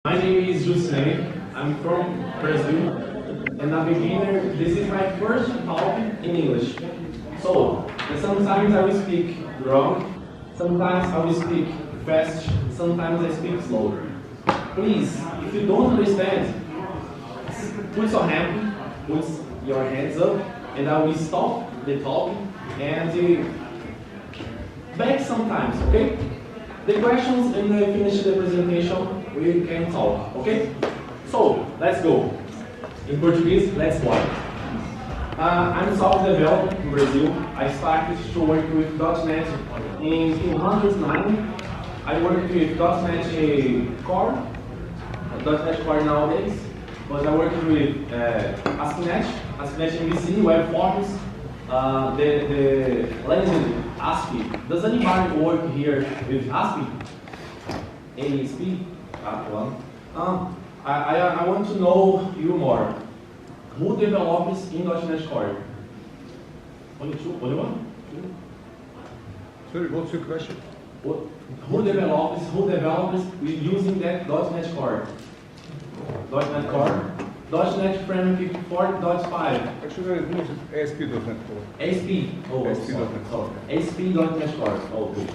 My name is Juscelino. I'm from Brazil, and a beginner. This is my first talk in English. So, sometimes I will speak wrong, sometimes I will speak fast, sometimes I speak slow. Please, if you don't understand, put your hands up, and I will stop the talk and back sometimes, okay? The questions and I finish the presentation, we can talk, okay? So, let's go. In Portuguese, let's go. I'm a software developer in Brazil. I started to work with .NET in 2009. I worked with .NET Core, .NET Core nowadays, but I worked with ASP.NET MVC, Web Forms, the language ASP. Does anybody work here with ASP? ASP? I want to know you more. Who develops in .NET Core? Only one? Sorry, what's your question? Who develops using that .NET Core? .NET Core? .NET Framework 4.5. Actually, I use ASP.NET Core. ASP? Oh, ASP.NET Core. ASP.NET Core. Oh, good.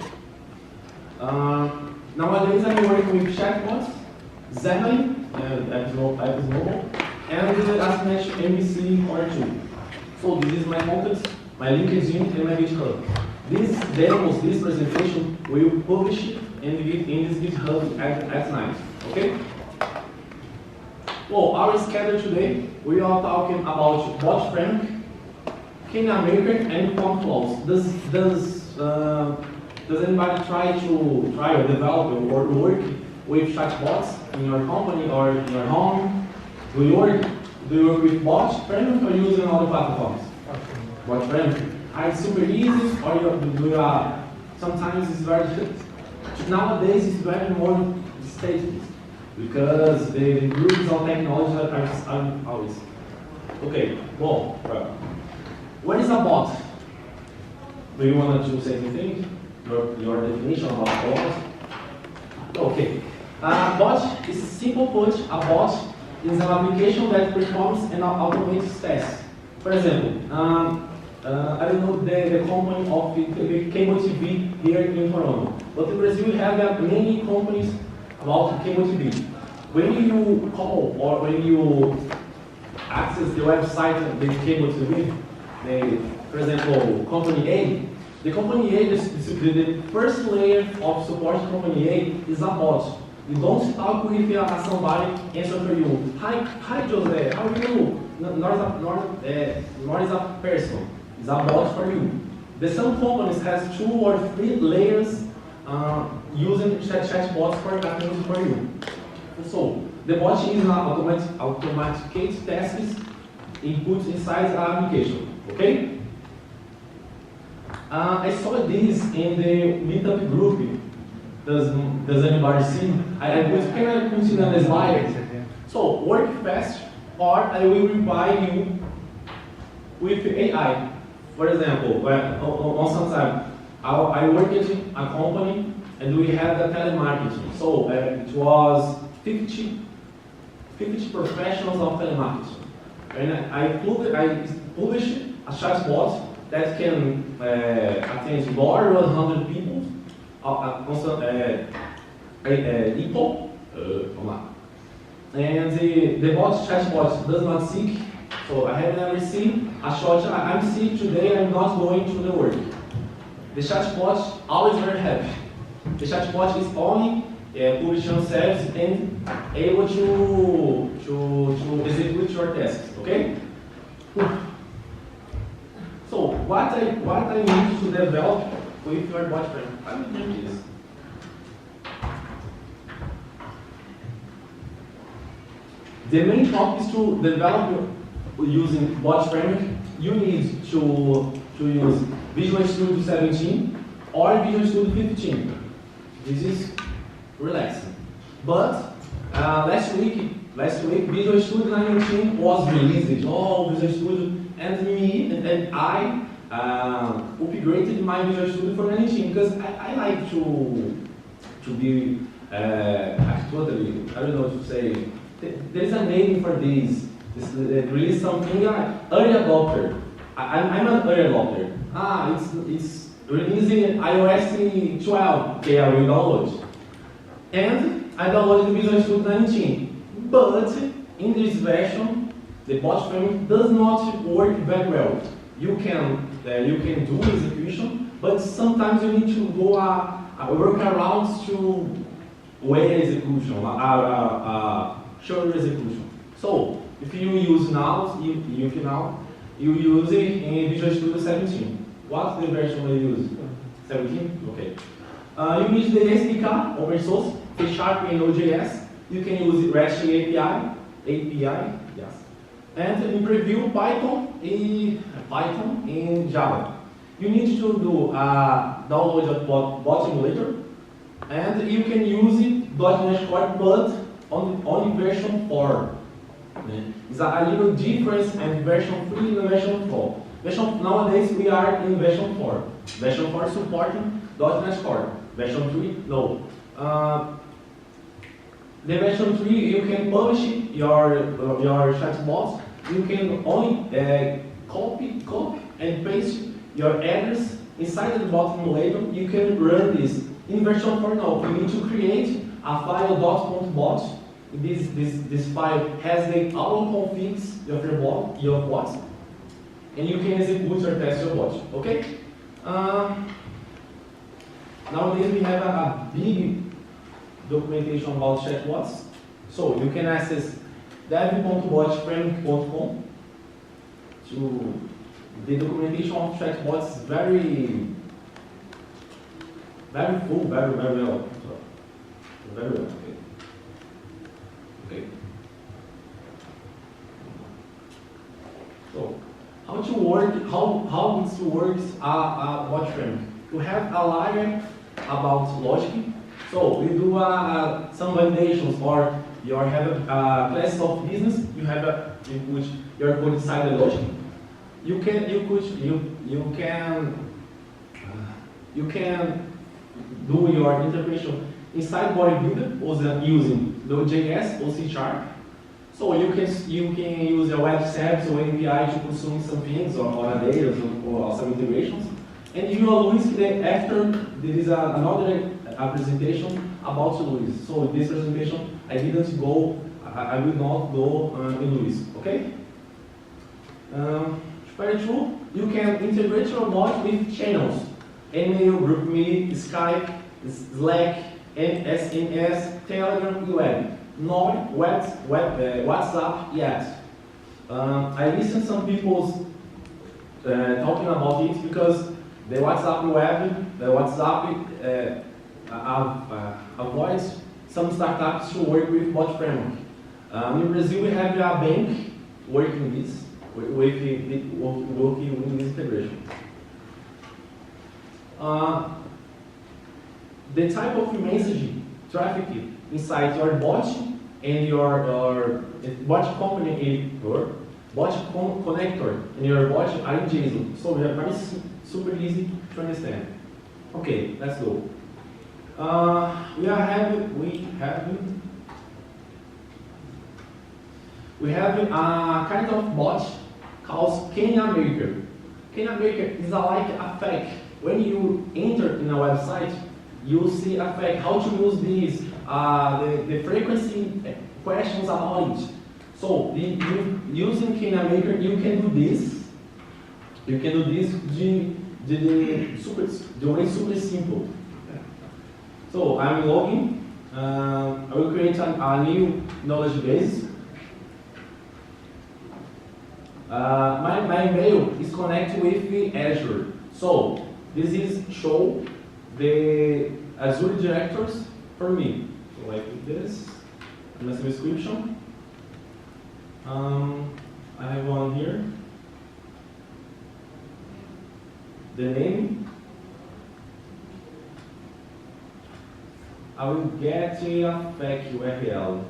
Nowadays I'm working with Chatbot, Xamarin, Apps Mobile, and the ASP.NET MVC Core 2. So this is my content, my LinkedIn, and my GitHub. These demos, this presentation, we will publish in this GitHub at night. Okay? Well, our schedule today, we are talking about bot framework, Kenya Maker, and form flows. Does anybody try or develop or work with chatbots in your company or in your home? Do you work with bot framework or using other platforms? Bot framework. It's super easy, or sometimes it's very difficult. Nowadays it's very more static because the groups of technology are always. Okay, well, what is a bot? Do you want to say anything? Your definition about bot? Okay. Bot is simple put, a bot is an application that performs an automated task. For example, I don't know the company of the cable TV here in Toronto, but in Brazil we have many companies about cable TV. When you call or when you access the website of the cable TV, for example, company A, the company A, the first layer of support company A is a bot. You don't talk with somebody answer for you. Hi Jose, how are you? Not is a person. It's a bot for you. Some companies has 2 or 3 layers using chatbots for you. So the bot is an automatic tasks input inside the application. Okay? I saw this in the meetup group. Does anybody see? Can I continue on the slide? So work fast, or I will reply you with AI. For example, on some time, I worked in a company and we had the telemarketing. So it was 50 professionals of telemarketing. And I published a chatbot that can attend more than 100 people, equal. And the chatbot does not seek. So I have never seen a short, I'm sick today, I'm not going to the work. The chatbot always very happy. The chatbot is only publishing service and able to execute your tasks, okay? So what I need to develop with your bot framework? I will do this. The main topic is to develop using bot framework. You need to use Visual Studio 17 or Visual Studio 15. This is relaxing. But last week Visual Studio 19 was released. Oh, Visual Studio, and I upgraded my Visual Studio for 19 because I like to be totally, I don't know what to say. There is a name for this. Release something, early adopter. I'm an early adopter. It's releasing iOS 12. Okay, I will download. And I downloaded Visual Studio 19. But in this version, the bot framework does not work very well. You can do execution, but sometimes you need to go a workaround to way execution, short execution. So if you use now, you use it in Visual Studio 17. What's the version you use? 17? Okay. You need the SDK, open source, C# and Node.js. You can use REST API, yes. And in preview, Python and Java. You need to do download a bot emulator, and you can use it .NET Core, but on version 4. It's a little difference in version 3 and version 4. Nowadays we are in version 4. Version 4 supporting .NET Core. Version 3, no. The version 3, you can publish your chatbot. You can only copy and paste your address inside the bot emulator. You can run this. In version 4 now, you need to create a file .bot. This file has the auto configs of your bot, and you can execute or test your bot. Okay? Nowadays we have a big documentation about chatbots. So you can access dev.botframework.com to the documentation of chatbots. Very full, very well. Very well. Okay. So how it works bot framework? You have a layer about logic. So we do some validations, or you have a class of business. You have you put your code inside the logic. You can do your interpretation inside bodybuilder using Node.js or C#. So you can use a web service or API to consume some things or a data or some integrations. And you will lose after there is another presentation about Luis. So this presentation I will not go in Luis. Okay? Part 2, you can integrate your bot with channels. Email, GroupMe, Skype, Slack, SMS, Telegram, web. Not WhatsApp yet. I listened some people talking about it because the WhatsApp web, the WhatsApp avoids some startups to work with bot framework. In Brazil, we have a bank working this, working with this integration. The type of messaging traffic inside your bot and your bot company or bot connector and your bot are in JSON. So we are very super easy to understand. Okay, let's go. We have a kind of bot called Kenya Maker. Kenya Maker is like a fake. When you enter in a website, you see a fake, how to use this, the frequency questions about it. So using Kenya Maker, you can do this. You can do this the way super simple. So I'm logging. I will create a new knowledge base. My email is connected with the Azure. So this is show the Azure directors for me. So like this, and a description. I have one here. The name. I will get a fake URL.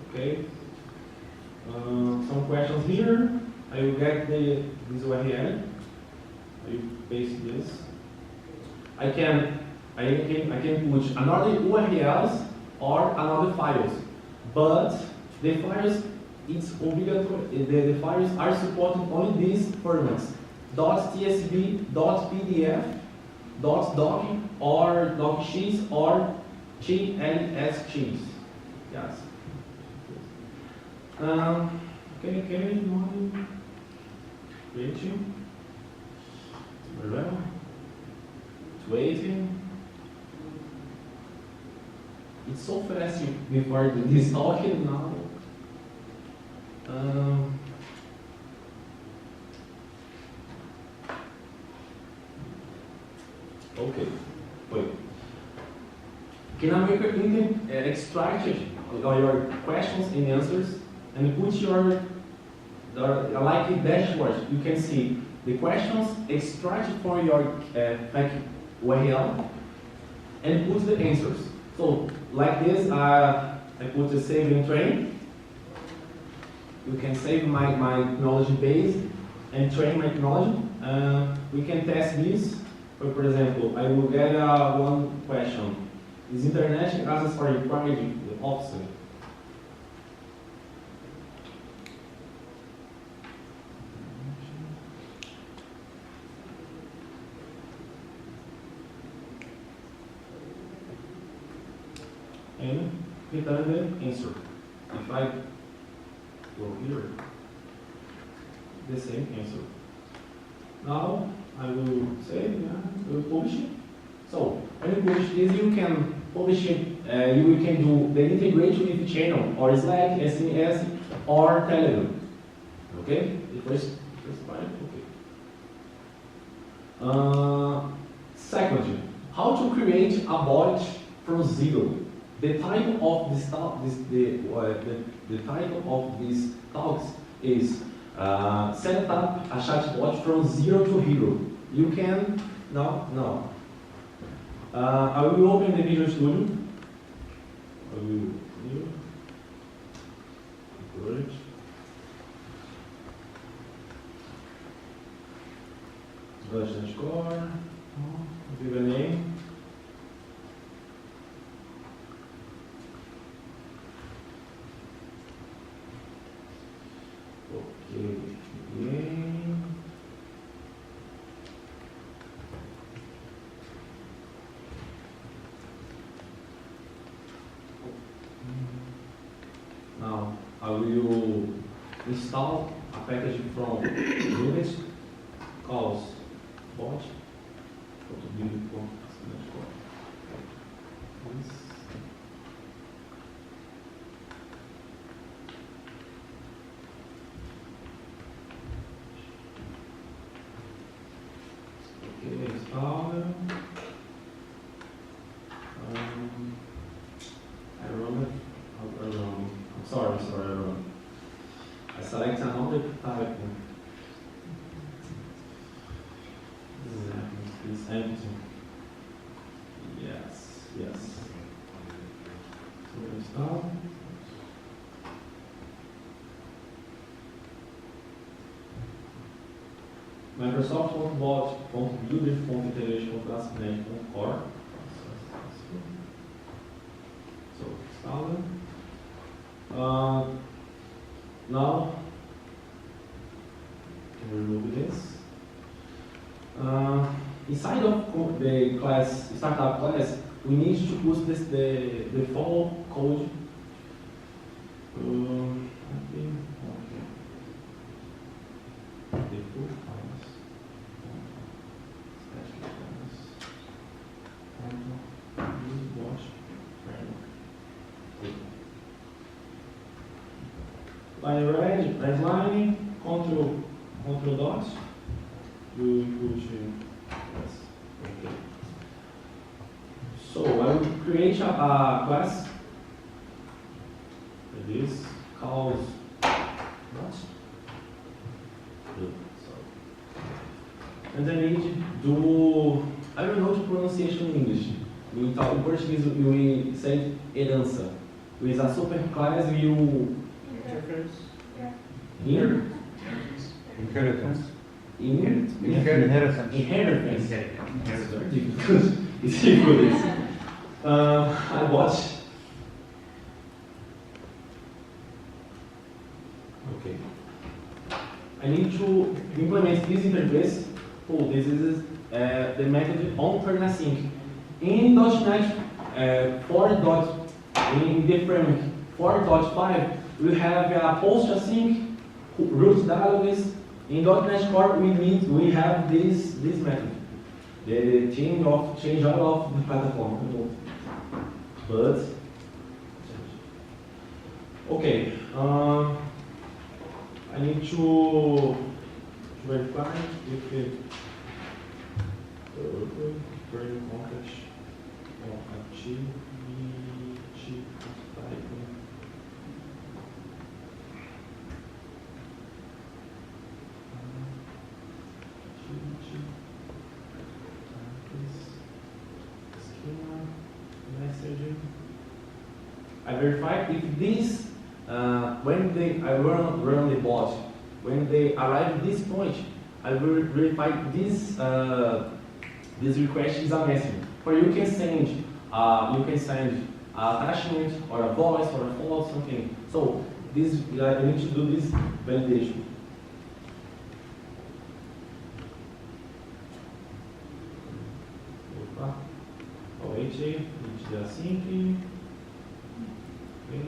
Okay. Some questions here. I will get this URL. I will paste this. I can put another URLs or another files, but the files it's obligatory. The files are supporting only these formats: .tsv, .pdf, .doc, or docx, or .lsx. Yes. Okay. Waiting. Very well. It's waiting. It's so fast before this talking now. Okay. Wait. Can I extract your questions and answers and put your like a dashboard? You can see the questions extracted from your URL and put the answers. So like this, I put a save in train. You can save my knowledge base and train my knowledge. We can test this. For example, I will get one question. Is internet access for required the officer? And return the answer. If I go here, the same answer. Now I will say, I will publish it. So when you publish this, you can publish it. You can do the integration with channel or Slack, SMS, or Telegram. Okay, the first part. Okay. Second, how to create a bot from zero. The title of this talk, the title of this talks is set up a chatbot from zero to hero. You can no. I will open the Visual Studio. I will new. Good. Version score. Give a name. Now I will install a package from Unity called bot. Okay, install. I run it. I'm sorry, I run. I select another type. It's empty. Yes. So install. Microsoft bot.builder.integration.core. So install it. Now can remove this. Inside of the class startup class, we need to put the follow code. By red line, control dot, you push yes. Okay. So I will create a class like this called what? And I need to do, I don't know the pronunciation in English. In Portuguese we say herança. With a super class you Interface. here. Inheritance. Inheritance. Inheritance. It's difficult. I watch. Okay. I need to implement this interface. Oh, this is the method on turn async. In .NET 4. In the framework 4.5, we have a post async root database. In .NET Core, we have this method, the change out of the platform. But okay, I need to verify if the current context of activity type. I verify if this, when I run the bot, when they arrive at this point, I will verify this this request is a message. For you can send attachment or a voice or a photo, something. So this I need to do this validation. Wait, it's the async. Okay.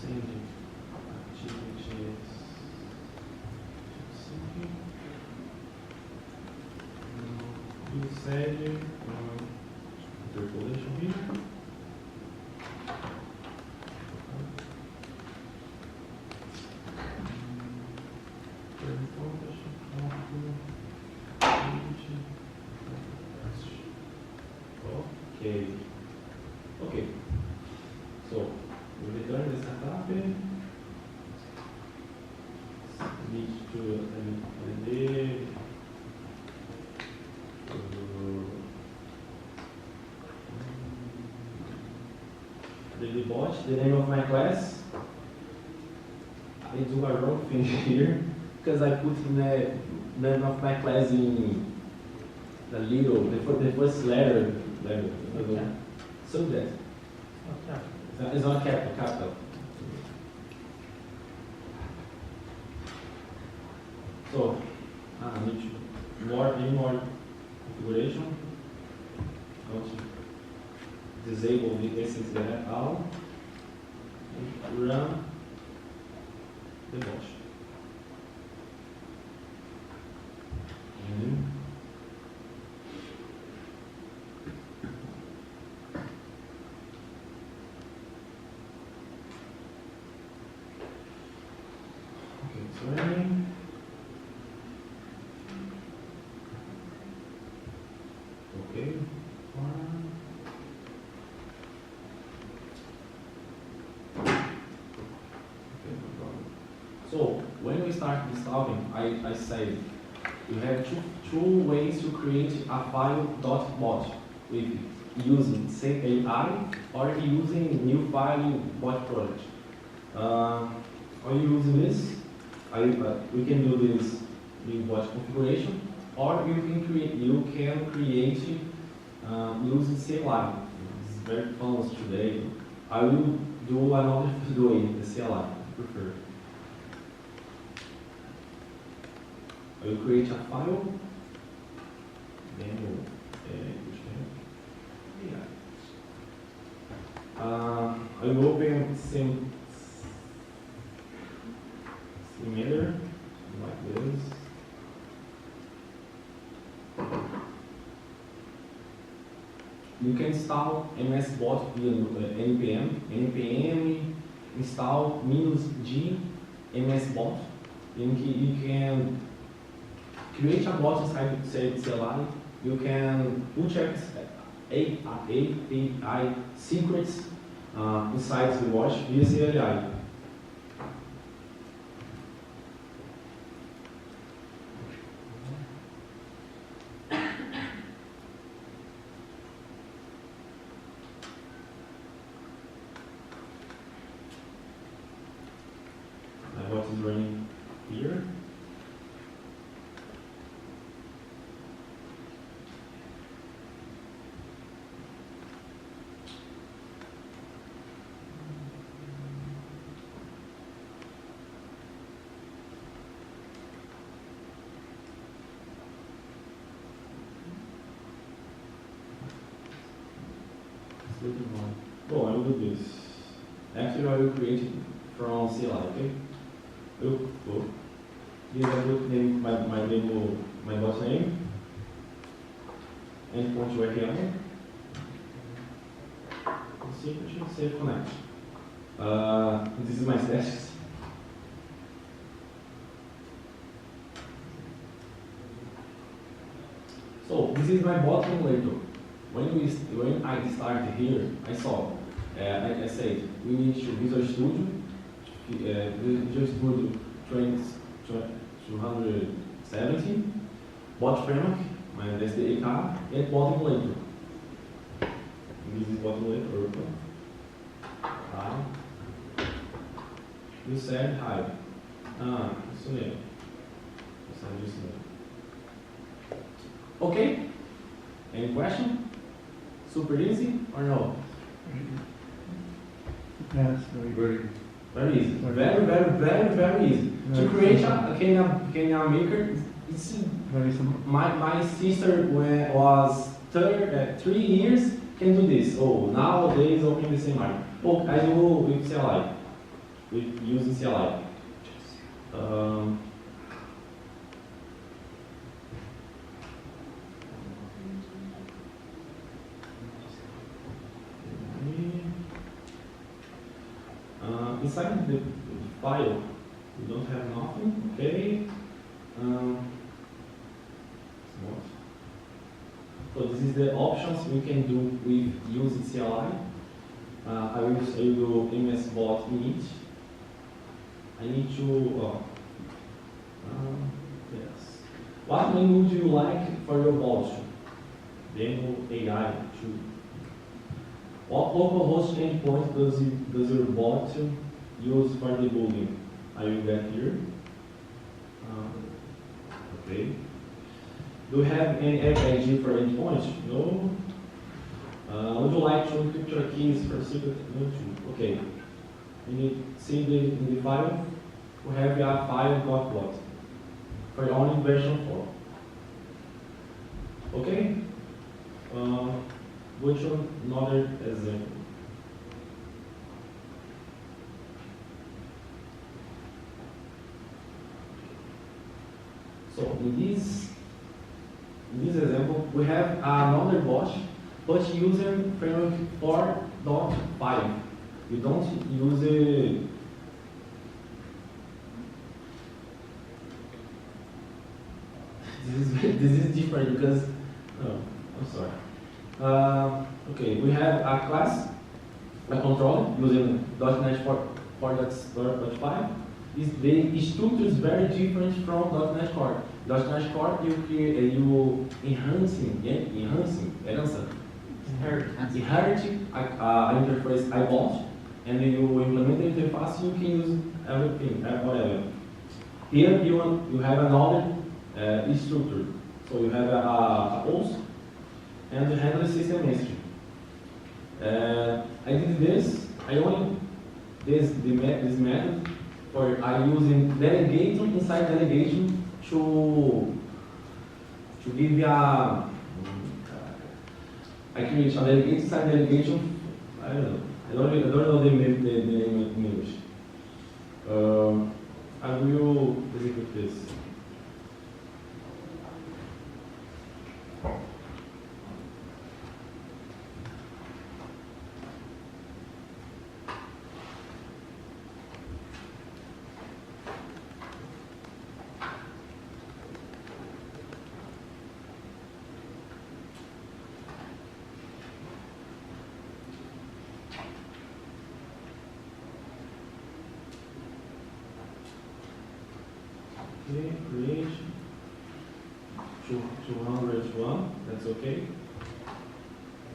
Sending activities. You said interpolation here. Okay. So we return the setup. Need to validate. The bot, the name of my class. I do a wrong thing here because I put the name of my class in the the first letter. Subject. It's not capital. So, I need any more configuration. Going to disable the SSL all and run the bot. Running. Okay. So when we start installing, I say you have two ways to create a file .bot with using CAI or using new file bot project. Are you using this? We can do this in bot configuration, or you can create using CLI. It's very famous today. I will do another way, the CLI, I prefer. I will create a file, then I will open similar like this. You can install MS-Bot via npm install -g MS-Bot. You can create a bot inside CLI. You can check API secrets inside the watch via CLI. Bom, I will do this. Actually, I will create it from CLI, okay? Here I will name my demo, my bot name, endpoint URL, security, save connect. This is my test. So this is my bot emulator. When I started here, I saw, I said, we need to Visual Studio, Visual Studio 270, bot framework, that's the API, and bot emulator. This is bot emulator. Hi. You said hi. Isso mesmo. Okay? Any question? Super easy or no? Yes, very Very easy. Very easy. To create a Kenya maker, it's very simple. My sister was 3 years can do this. Oh, nowadays open the same line. Oh, I do with CLI. With using CLI. Inside the file, we don't have nothing, okay? So this is the options we can do with using CLI. I will say do msbot init. I need to, yes. What name would you like for your bot? Demo AI 2. What localhost endpoint does your bot use for debugging? I will get here. Okay. Do you have any FIG for endpoint? No. Would you like to encrypt your keys for secret? No. Okay. You need see in the file. We have a file .plot for only version 4. Okay. Which one? Another example. So in this example, we have another bot, but using framework 4.5. You don't use it. This is different because I'm sorry. Okay, we have a class, a controller using .NET 4.5. The structure is very different from .NET Core. .NET Core you enhancing interface iBot, and you implement the interface. You can use everything, whatever. Here you have another structure. So you have a host and you handle the system messaging. I did this. I only this method for using delegation inside delegation to give a I create a delegate inside delegation. I don't know. I don't know the name in English. I will execute this. Okay, create 201, that's okay.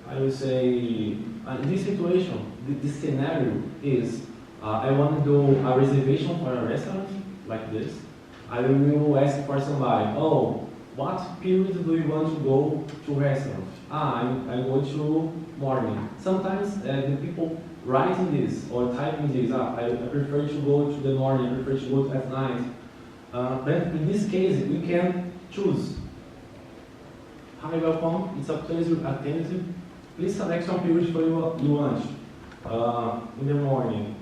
I will say, in this situation, this scenario is, I want to do a reservation for a restaurant, like this. I will ask for somebody, oh, what period do you want to go to restaurant? I go to morning. Sometimes the people writing this or typing this, I prefer to go to the morning, I prefer to go at night. But in this case, we can choose. Hi, welcome. It's a pleasure attend you. Please select some period for you want. In the morning.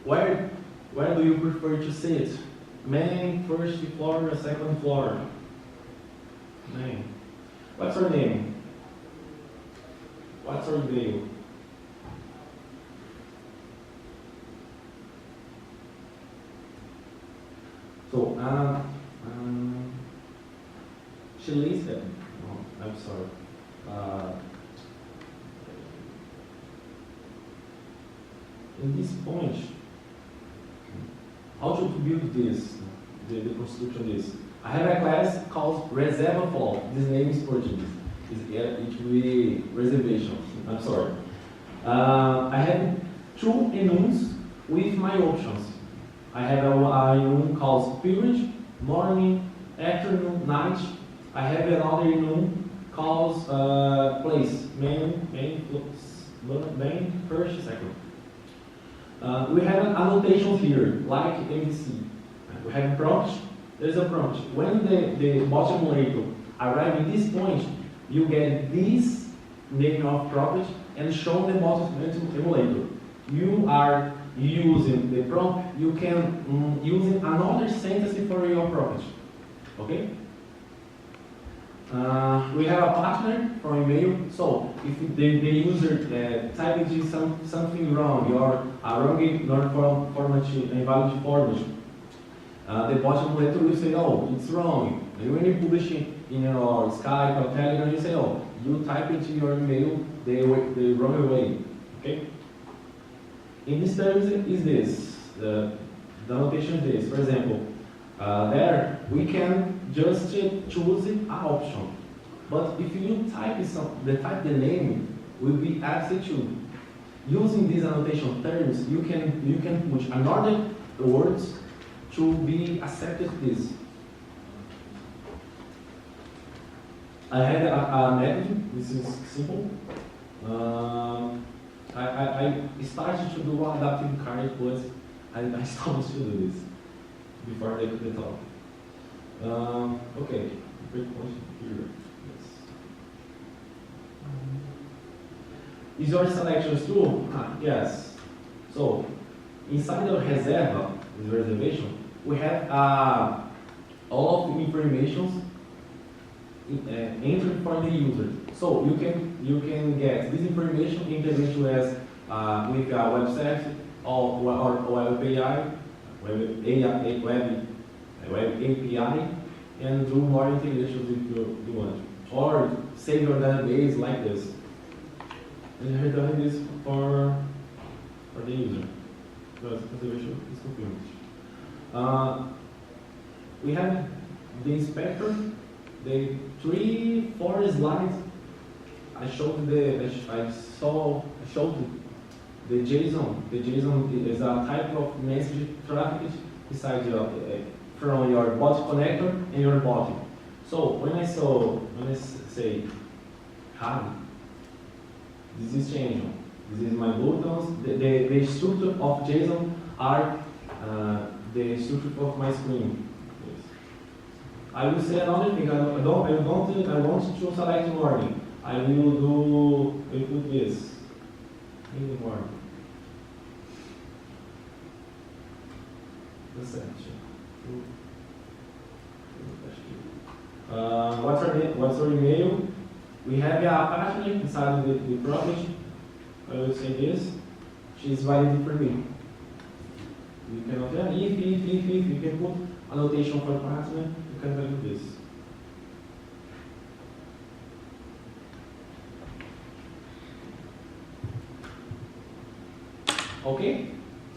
Where do you prefer to sit? Main, first floor, or second floor? Main. What's your name? What's your name? So, she listed. Oh, I'm sorry. In this point, how to build this, the construction is. I have a class called Reserva Fall. This name is Portuguese. It will be reservation. I'm sorry. I have two enums with my options. I have a enum called period, morning, afternoon, night. I have another enum called place, main, first, second. We have annotations here, like ABC. We have prompt. There's a prompt. When the bot emulator arrives in this point, you get this name of property and show the bot emulator. You are using the prompt. You can use another sentence for your property. Okay? We have a partner from email. So if the user typed something wrong or a wrong format, invalid format, the bot emulator will say, oh, it's wrong. And when you publish it in your Skype or Telegram, you say, oh, you type it in your email the wrong way. Okay? In this terms is this. The notation is this. For example, there we can just choose an option. But if you type the name will be asked to. Using these annotation terms, you can put another words to be accepted this. I had a method. This is simple. I started to do adaptive card, but I stopped to do this before the talk. Okay, great question here. Yes. Is your selection true? Yes. So, inside the reserva, this reservation, we have all of the information entered for the user. So you can get this information integrated as with a website or web API, web API, and do more integrations if you want. Or save your database like this. And you're doing this for the user. Because conservation is confirmed. We have the inspector. The 3-4 slides. I showed the JSON. The JSON is a type of message traffic inside from your bot connector and your bot. So when I say hi, this is changing. This is my buttons. The structure of JSON are the structure of my screen. I will say another thing. I want to select morning. I will put this in the morning. The section. What's our email? We have a partner inside the property. I will say this. She's validated for me. You cannot if you can put annotation for partner. You can value this. Okay?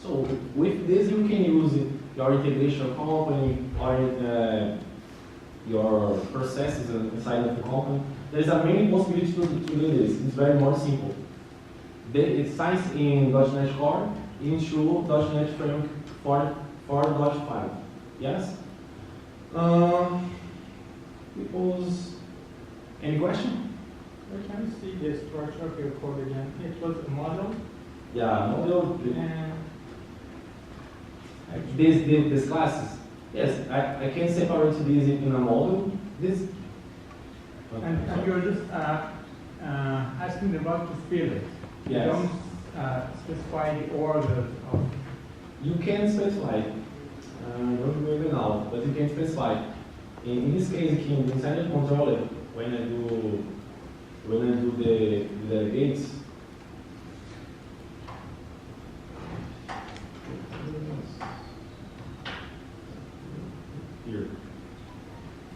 So with this you can use your integration company or your processes inside of the company. There's a many possibilities to do this. It's very more simple. It starts in .NET Core into .NET Framework 4.5. Yes? Because any question? Can you see the structure of your code again? It was a model. Yeah, model. And These classes. Yes, I can separate these in a model. This. you're just asking the bot to fill it. You Yes. don't specify the order of. You can specify. I don't remember now, but you can specify. In this case, inside the controller, when I do the delegates, here.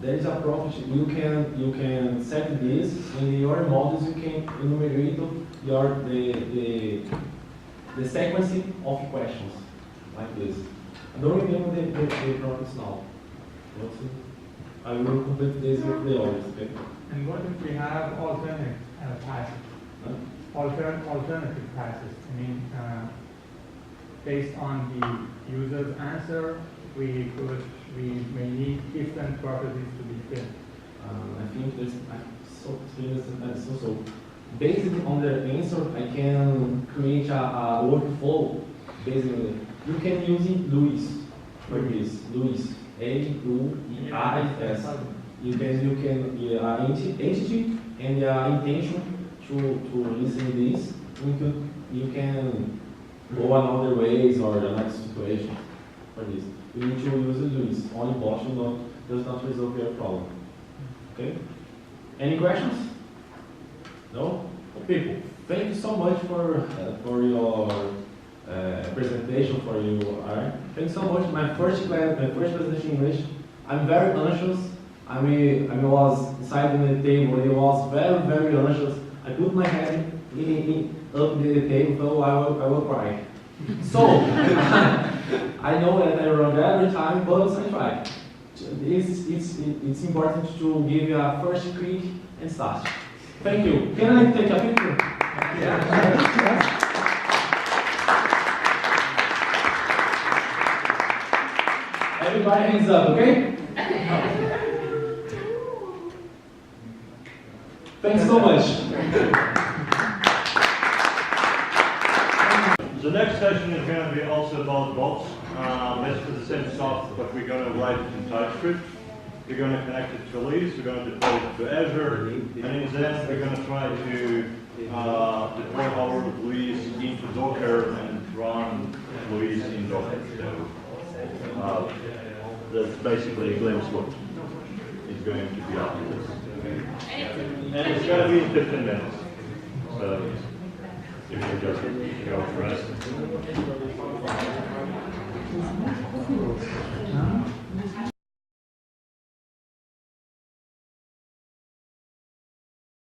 There is a property you can set this in your models. You can enumerate the sequence of questions like this. I don't remember the properties now. I will complete this with the others. Okay? And what if we have alternate passes? Huh? Alternative passes. I mean, based on the user's answer, we may need different properties to be filled. I think there's so based on the answer, I can create a workflow. Basically, you can use it Luis for this. Luis, L-U-I-S. You can entity and intention to listen this. You can go another ways or the next situation for this. You need to use the Luis. Only Boston does not resolve your problem. Okay? Any questions? No? People, thank you so much for your presentation. For you, alright? Thank you so much. My first presentation in English. I'm very anxious. I was inside the table. It was very, very anxious. I put my head up the table, so I will cry. So I know that I wrong every time, but I try. It's important to give you a first quick and start. Thank you. Can I take a picture? Yeah. Everybody hands up, okay? Thanks so much. The next session is going to be also about bots. Basically the same stuff, but we're going to write it in TypeScript. We're going to connect it to Elise, we're going to deploy it to Azure, and in the end we're going to try to deploy our Elise into Docker and run Elise in Docker. So that's basically a glimpse what is going to be after this. And it's going to be in 15 minutes. So you can just go for us.